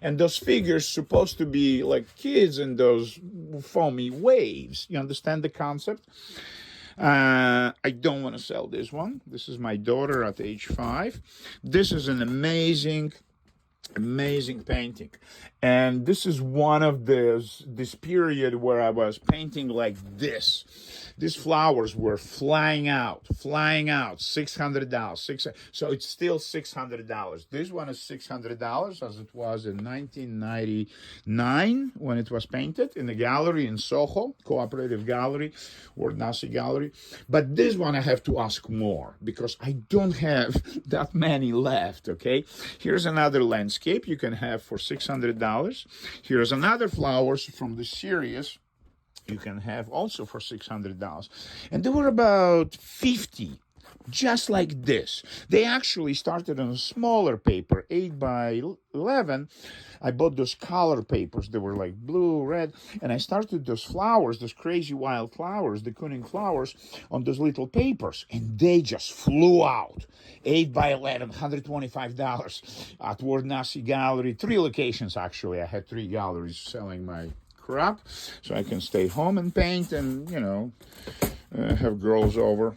And those figures supposed to be like kids in those foamy waves. You understand the concept? I don't want to sell this one. This is my daughter at age 5. This is an amazing painting, and this is one of this period where I was painting like this. These flowers were flying out, $600. So it's still $600. This one is $600, as it was in 1999 when it was painted in the gallery in Soho, Cooperative Gallery or Nasi Gallery. But this one I have to ask more because I don't have that many left. Okay, here's another landscape you can have for $600. Here's another flowers from the series you can have also for $600. And there were about 50 just like this. They actually started on a smaller paper, 8 by 11. I bought those color papers. They were like blue, red, and I started those flowers, those crazy wild flowers, the Kuning flowers, on those little papers, and they just flew out. 8 by 11, $125 at World Nasi Gallery. 3 locations, actually. I had 3 galleries selling my crap, so I can stay home and paint and, have girls over.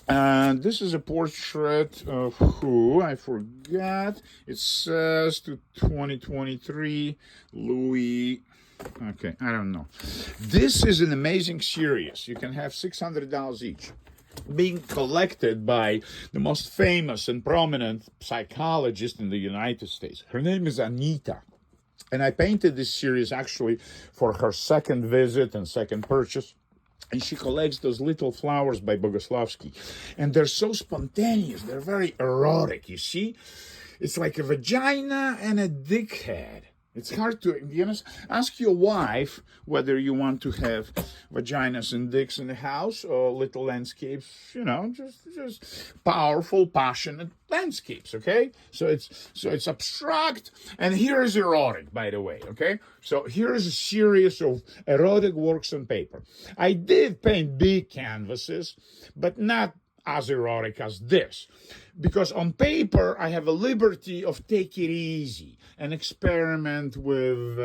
And this is a portrait of who? I forgot. It says to 2023, Louis. Okay, I don't know. This is an amazing series. You can have $600 each. Being collected by the most famous and prominent psychologist in the United States. Her name is Anita. And I painted this series actually for her second visit and second purchase. And she collects those little flowers by Bogoslowsky. And they're so spontaneous. They're very erotic, you see? It's like a vagina and a dick head. It's hard to, ask your wife whether you want to have vaginas and dicks in the house or little landscapes, just powerful, passionate landscapes, okay? So it's abstract, and here is erotic, by the way, okay? So here is a series of erotic works on paper. I did paint big canvases, but not as erotic as this, because on paper I have a liberty of take it easy and experiment with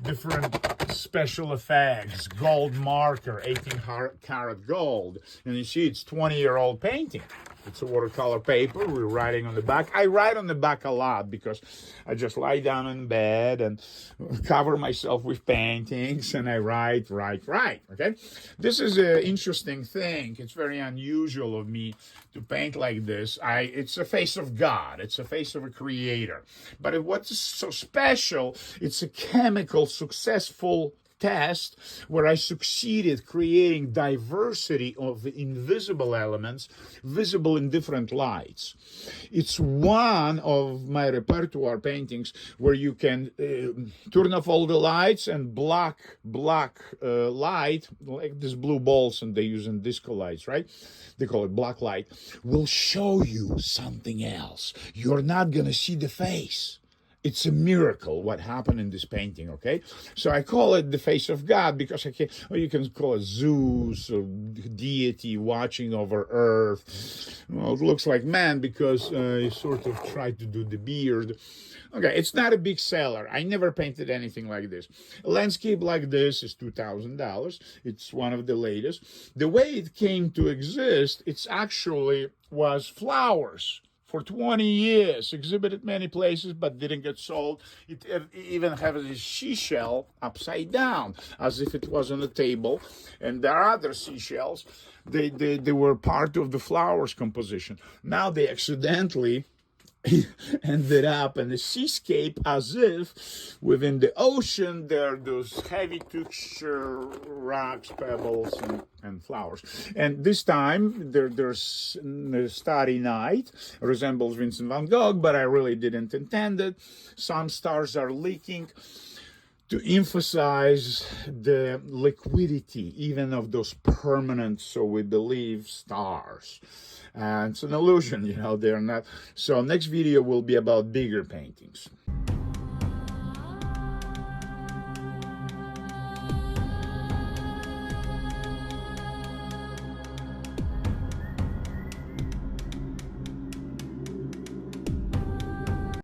different special effects, gold marker, 18-karat gold, and you see it's 20-year-old painting. It's a watercolor paper. We're writing on the back. I write on the back a lot because I just lie down in bed and cover myself with paintings and I write, okay? This is an interesting thing. It's very unusual of me to paint like this. It's a face of God. It's a face of a creator. But what's so special, it's a chemical, successful test where I succeeded creating diversity of invisible elements visible in different lights. It's one of my repertoire paintings where you can turn off all the lights and black light, like these blue balls and they use in disco lights, right? They call it black light, will show you something else. You're not gonna see the face. It's a miracle what happened in this painting, okay? So I call it the face of God because you can call it Zeus or deity watching over earth. Well, it looks like man because he sort of tried to do the beard. Okay, it's not a big seller. I never painted anything like this. A landscape like this is $2,000. It's one of the latest. The way it came to exist, it's actually was flowers. For 20 years, exhibited many places, but didn't get sold. It even had a seashell upside down, as if it was on a table. And there are other seashells. They were part of the flowers composition. Now they accidentally ended up in a seascape as if within the ocean there are those heavy texture rocks, pebbles, and flowers. And this time there's Starry Night, resembles Vincent van Gogh, but I really didn't intend it. Some stars are leaking to emphasize the liquidity even of those permanent, so we believe, stars. And it's an illusion, they're not. So next video will be about bigger paintings.